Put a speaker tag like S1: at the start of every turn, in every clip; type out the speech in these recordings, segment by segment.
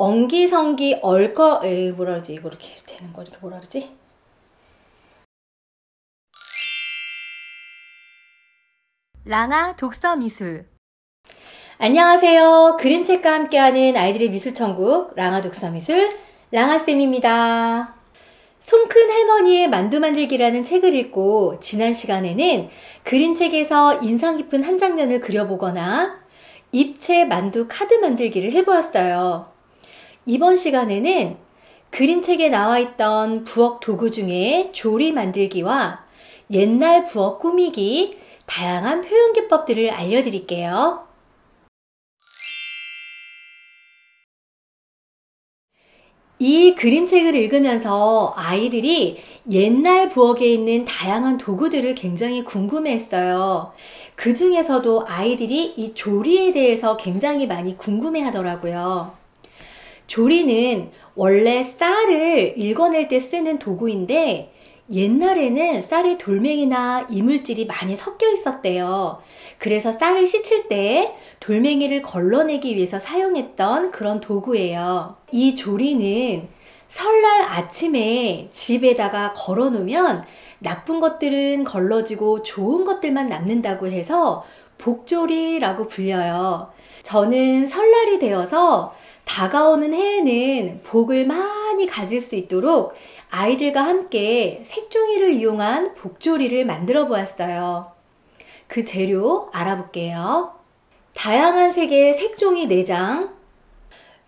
S1: 엉기성기 얼거 뭐라 그러지? 이거 이렇게 되는 거 이렇게 뭐라 그러지?
S2: 랑아 독서미술.
S1: 안녕하세요. 그림책과 함께하는 아이들의 미술천국 랑아 독서미술 랑아쌤입니다. 손큰 할머니의 만두 만들기라는 책을 읽고 지난 시간에는 그림책에서 인상 깊은 한 장면을 그려보거나 입체 만두 카드 만들기를 해보았어요. 이번 시간에는 그림책에 나와 있던 부엌 도구 중에 조리 만들기와 옛날 부엌 꾸미기, 다양한 표현 기법들을 알려드릴게요. 이 그림책을 읽으면서 아이들이 옛날 부엌에 있는 다양한 도구들을 굉장히 궁금해했어요. 그 중에서도 아이들이 이 조리에 대해서 굉장히 많이 궁금해 하더라고요. 조리는 원래 쌀을 읽어낼 때 쓰는 도구인데 옛날에는 쌀에 돌멩이나 이물질이 많이 섞여 있었대요. 그래서 쌀을 씻을 때 돌멩이를 걸러내기 위해서 사용했던 그런 도구예요. 이 조리는 설날 아침에 집에다가 걸어놓으면 나쁜 것들은 걸러지고 좋은 것들만 남는다고 해서 복조리라고 불려요. 저는 설날이 되어서 다가오는 해에는 복을 많이 가질 수 있도록 아이들과 함께 색종이를 이용한 복조리를 만들어 보았어요. 그 재료 알아볼게요. 다양한 색의 색종이 4장,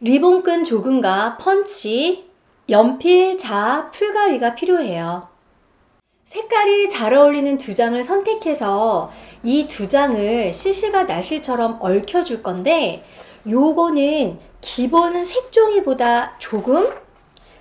S1: 리본끈 조금과 펀치, 연필, 자, 풀가위가 필요해요. 색깔이 잘 어울리는 2장을 선택해서 이 2장을 실실과 날실처럼 얽혀줄 건데 요거는 기본 색종이보다 조금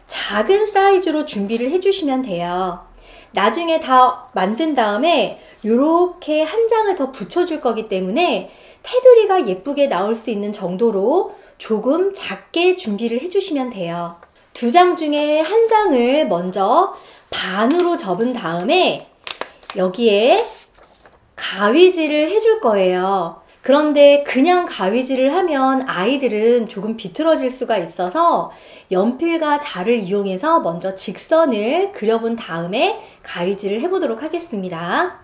S1: 작은 사이즈로 준비를 해주시면 돼요. 나중에 다 만든 다음에 이렇게 한 장을 더 붙여줄 거기 때문에 테두리가 예쁘게 나올 수 있는 정도로 조금 작게 준비를 해주시면 돼요. 2장 중에 한 장을 먼저 반으로 접은 다음에 여기에 가위질을 해줄 거예요. 그런데 그냥 가위질을 하면 아이들은 조금 비틀어질 수가 있어서 연필과 자를 이용해서 먼저 직선을 그려본 다음에 가위질을 해보도록 하겠습니다.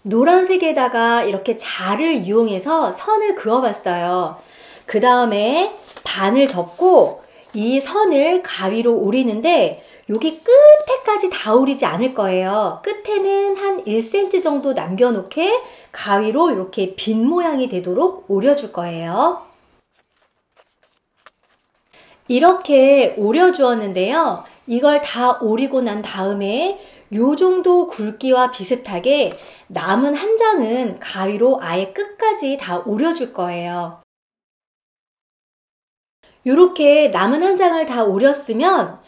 S1: 노란색에다가 이렇게 자를 이용해서 선을 그어봤어요. 그 다음에 반을 접고 이 선을 가위로 오리는데 여기 끝에까지 다 오리지 않을 거예요. 끝에는 한 1cm 정도 남겨놓게 가위로 이렇게 빈 모양이 되도록 오려줄 거예요. 이렇게 오려주었는데요. 이걸 다 오리고 난 다음에 요 정도 굵기와 비슷하게 남은 한 장은 가위로 아예 끝까지 다 오려줄 거예요. 이렇게 남은 한 장을 다 오렸으면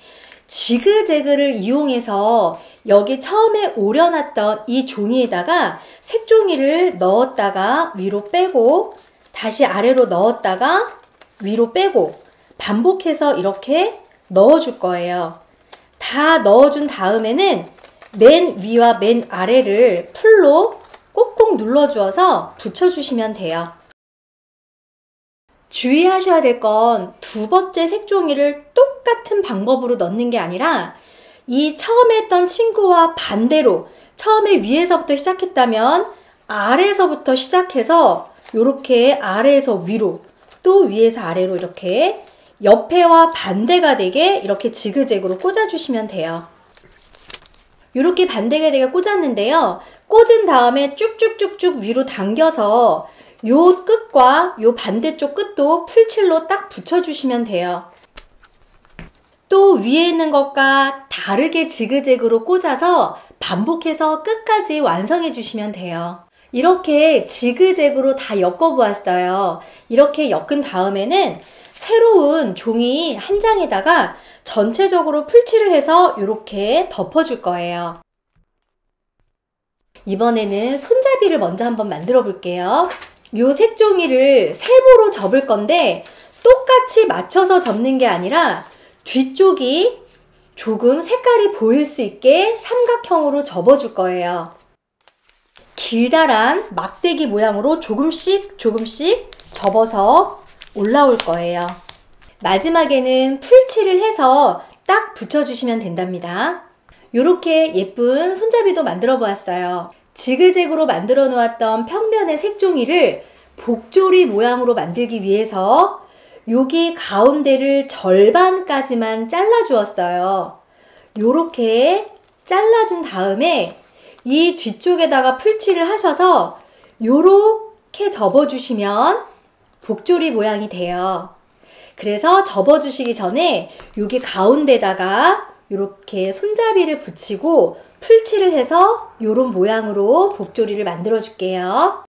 S1: 지그재그를 이용해서 여기 처음에 오려놨던 이 종이에다가 색종이를 넣었다가 위로 빼고 다시 아래로 넣었다가 위로 빼고 반복해서 이렇게 넣어줄 거예요. 다 넣어준 다음에는 맨 위와 맨 아래를 풀로 꼭꼭 눌러주어서 붙여주시면 돼요. 주의하셔야 될 건 2번째 색종이를 똑같은 방법으로 넣는 게 아니라 이 처음에 했던 친구와 반대로 처음에 위에서부터 시작했다면 아래에서부터 시작해서 이렇게 아래에서 위로 또 위에서 아래로 이렇게 옆에와 반대가 되게 이렇게 지그재그로 꽂아주시면 돼요. 이렇게 반대가 되게 꽂았는데요. 꽂은 다음에 쭉쭉쭉쭉 위로 당겨서 요 끝과 요 반대쪽 끝도 풀칠로 딱 붙여주시면 돼요. 또 위에 있는 것과 다르게 지그재그로 꽂아서 반복해서 끝까지 완성해 주시면 돼요. 이렇게 지그재그로 다 엮어보았어요. 이렇게 엮은 다음에는 새로운 종이 한 장에다가 전체적으로 풀칠을 해서 이렇게 덮어줄 거예요. 이번에는 손잡이를 먼저 한번 만들어 볼게요. 요 색종이를 세모로 접을 건데 똑같이 맞춰서 접는 게 아니라 뒤쪽이 조금 색깔이 보일 수 있게 삼각형으로 접어줄 거예요. 길다란 막대기 모양으로 조금씩 접어서 올라올 거예요. 마지막에는 풀칠을 해서 딱 붙여주시면 된답니다. 이렇게 예쁜 손잡이도 만들어 보았어요. 지그재그로 만들어 놓았던 평면의 색종이를 복조리 모양으로 만들기 위해서 여기 가운데를 절반까지만 잘라 주었어요. 이렇게 잘라준 다음에 이 뒤쪽에다가 풀칠을 하셔서 이렇게 접어주시면 복조리 모양이 돼요. 그래서 접어주시기 전에 여기 가운데다가 이렇게 손잡이를 붙이고 풀칠을 해서 이런 모양으로 복조리를 만들어 줄게요.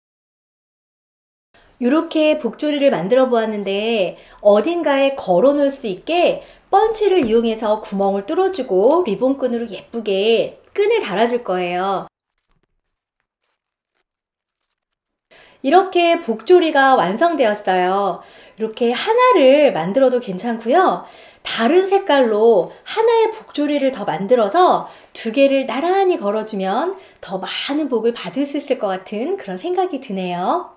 S1: 이렇게 복조리를 만들어 보았는데 어딘가에 걸어 놓을 수 있게 펀치를 이용해서 구멍을 뚫어주고 리본끈으로 예쁘게 끈을 달아줄 거예요. 이렇게 복조리가 완성되었어요. 이렇게 하나를 만들어도 괜찮고요. 다른 색깔로 하나의 복조리를 더 만들어서 두 개를 나란히 걸어주면 더 많은 복을 받을 수 있을 것 같은 그런 생각이 드네요.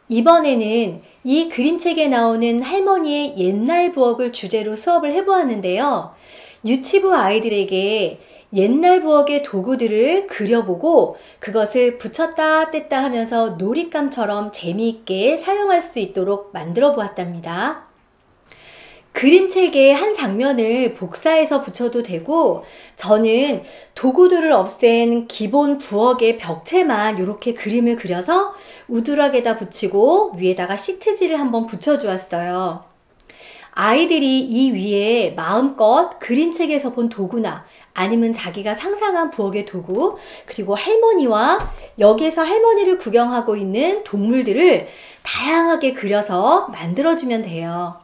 S1: 이번에는 이 그림책에 나오는 할머니의 옛날 부엌을 주제로 수업을 해보았는데요. 유치부 아이들에게 옛날 부엌의 도구들을 그려보고 그것을 붙였다 뗐다 하면서 놀잇감처럼 재미있게 사용할 수 있도록 만들어 보았답니다. 그림책의 한 장면을 복사해서 붙여도 되고 저는 도구들을 없앤 기본 부엌의 벽체만 이렇게 그림을 그려서 우드락에다 붙이고 위에다가 시트지를 한번 붙여주었어요. 아이들이 이 위에 마음껏 그림책에서 본 도구나 아니면 자기가 상상한 부엌의 도구 그리고 할머니와 여기에서 할머니를 구경하고 있는 동물들을 다양하게 그려서 만들어주면 돼요.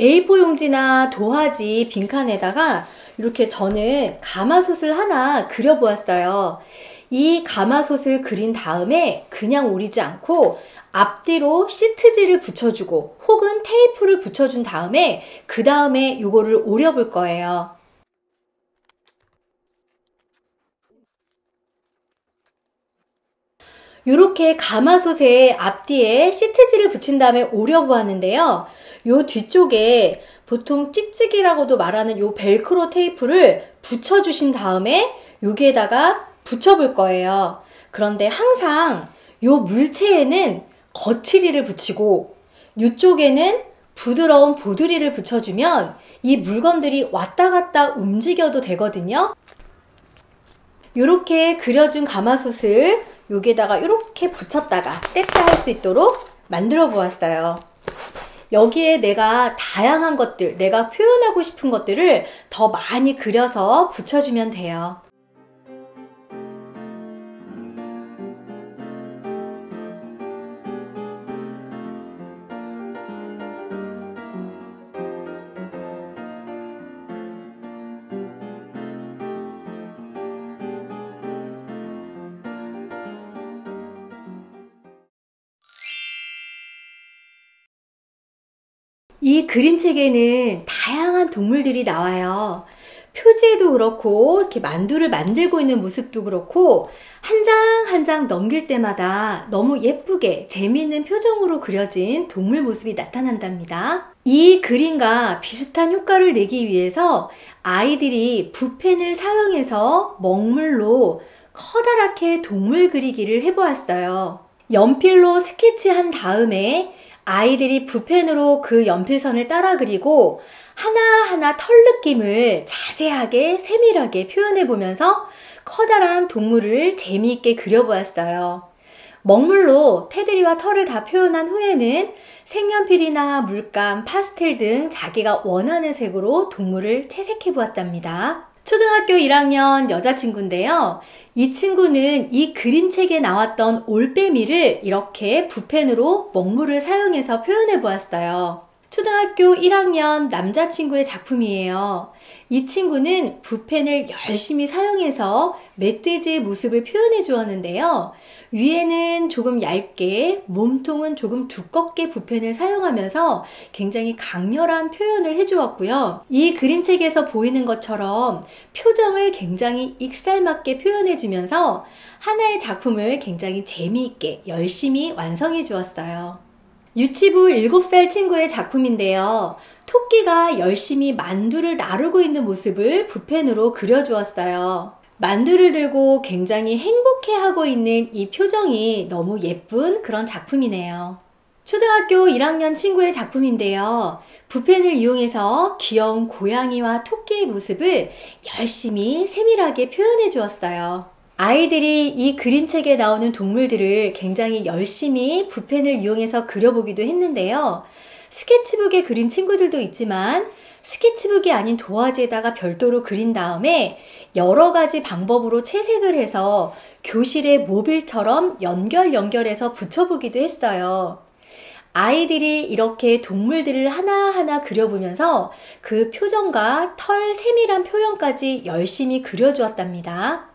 S1: A4 용지나 도화지 빈칸에다가 이렇게 저는 가마솥을 하나 그려보았어요. 이 가마솥을 그린 다음에 그냥 오리지 않고 앞뒤로 시트지를 붙여주고 혹은 테이프를 붙여준 다음에 그 다음에 이거를 오려볼 거예요. 이렇게 가마솥의 앞뒤에 시트지를 붙인 다음에 오려보았는데요. 요 뒤쪽에 보통 찍찍이라고도 말하는 요 벨크로 테이프를 붙여주신 다음에 여기에다가 붙여볼 거예요. 그런데 항상 요 물체에는 거치리를 붙이고 이쪽에는 부드러운 보드리를 붙여주면 이 물건들이 왔다 갔다 움직여도 되거든요. 이렇게 그려준 가마솥을 여기에다가 이렇게 붙였다가 뗐다 할 수 있도록 만들어 보았어요. 여기에 내가 다양한 것들, 내가 표현하고 싶은 것들을 더 많이 그려서 붙여주면 돼요. 이 그림책에는 다양한 동물들이 나와요. 표지에도 그렇고 이렇게 만두를 만들고 있는 모습도 그렇고 한 장 한 장 넘길 때마다 너무 예쁘게 재미있는 표정으로 그려진 동물 모습이 나타난답니다. 이 그림과 비슷한 효과를 내기 위해서 아이들이 붓펜을 사용해서 먹물로 커다랗게 동물 그리기를 해보았어요. 연필로 스케치한 다음에 아이들이 붓펜으로 그 연필선을 따라 그리고 하나하나 털 느낌을 자세하게 세밀하게 표현해 보면서 커다란 동물을 재미있게 그려보았어요. 먹물로 테두리와 털을 다 표현한 후에는 색연필이나 물감, 파스텔 등 자기가 원하는 색으로 동물을 채색해 보았답니다. 초등학교 1학년 여자친구인데요. 이 친구는 이 그림책에 나왔던 올빼미를 이렇게 붓펜으로 먹물을 사용해서 표현해 보았어요. 초등학교 1학년 남자친구의 작품이에요. 이 친구는 붓펜을 열심히 사용해서 멧돼지의 모습을 표현해 주었는데요. 위에는 조금 얇게, 몸통은 조금 두껍게 붓펜을 사용하면서 굉장히 강렬한 표현을 해주었고요. 이 그림책에서 보이는 것처럼 표정을 굉장히 익살맞게 표현해 주면서 하나의 작품을 굉장히 재미있게 열심히 완성해 주었어요. 유치부 7살 친구의 작품인데요. 토끼가 열심히 만두를 나르고 있는 모습을 붓펜으로 그려주었어요. 만두를 들고 굉장히 행복해하고 있는 이 표정이 너무 예쁜 그런 작품이네요. 초등학교 1학년 친구의 작품인데요. 붓펜을 이용해서 귀여운 고양이와 토끼의 모습을 열심히 세밀하게 표현해 주었어요. 아이들이 이 그림책에 나오는 동물들을 굉장히 열심히 붓펜을 이용해서 그려보기도 했는데요. 스케치북에 그린 친구들도 있지만 스케치북이 아닌 도화지에다가 별도로 그린 다음에 여러 가지 방법으로 채색을 해서 교실의 모빌처럼 연결해서 붙여보기도 했어요. 아이들이 이렇게 동물들을 하나하나 그려보면서 그 표정과 털 세밀한 표현까지 열심히 그려주었답니다.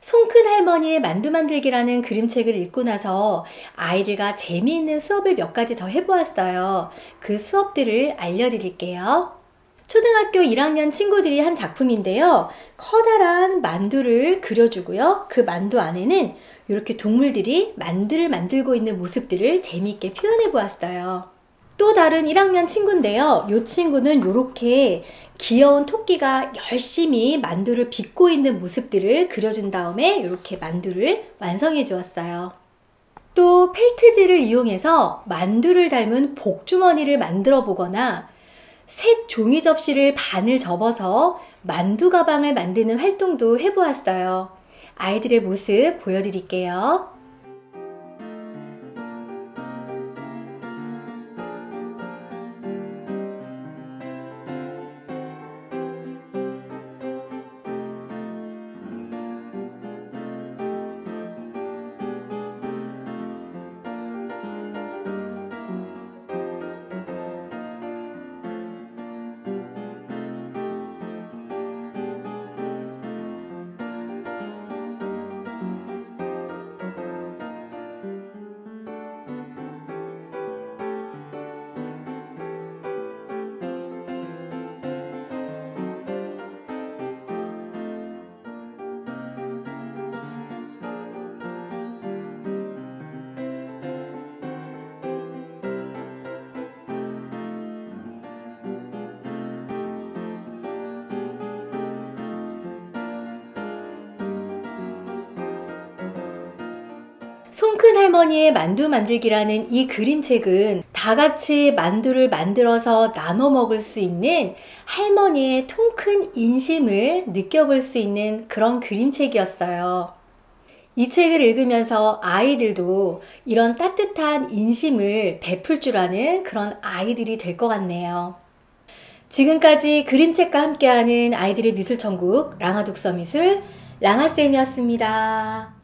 S1: 손큰 할머니의 만두 만들기라는 그림책을 읽고 나서 아이들과 재미있는 수업을 몇 가지 더 해보았어요. 그 수업들을 알려드릴게요. 초등학교 1학년 친구들이 한 작품인데요. 커다란 만두를 그려주고요. 그 만두 안에는 이렇게 동물들이 만두를 만들고 있는 모습들을 재미있게 표현해 보았어요. 또 다른 1학년 친구인데요. 이 친구는 이렇게 귀여운 토끼가 열심히 만두를 빚고 있는 모습들을 그려준 다음에 이렇게 만두를 완성해 주었어요. 또 펠트질을 이용해서 만두를 닮은 복주머니를 만들어 보거나 색 종이 접시를 반을 접어서 만두 가방을 만드는 활동도 해보았어요. 아이들의 모습 보여드릴게요. 손큰 할머니의 만두 만들기라는 이 그림책은 다 같이 만두를 만들어서 나눠 먹을 수 있는 할머니의 통큰 인심을 느껴볼 수 있는 그런 그림책이었어요. 이 책을 읽으면서 아이들도 이런 따뜻한 인심을 베풀 줄 아는 그런 아이들이 될 것 같네요. 지금까지 그림책과 함께하는 아이들의 미술천국 랑아 독서미술 랑아쌤이었습니다.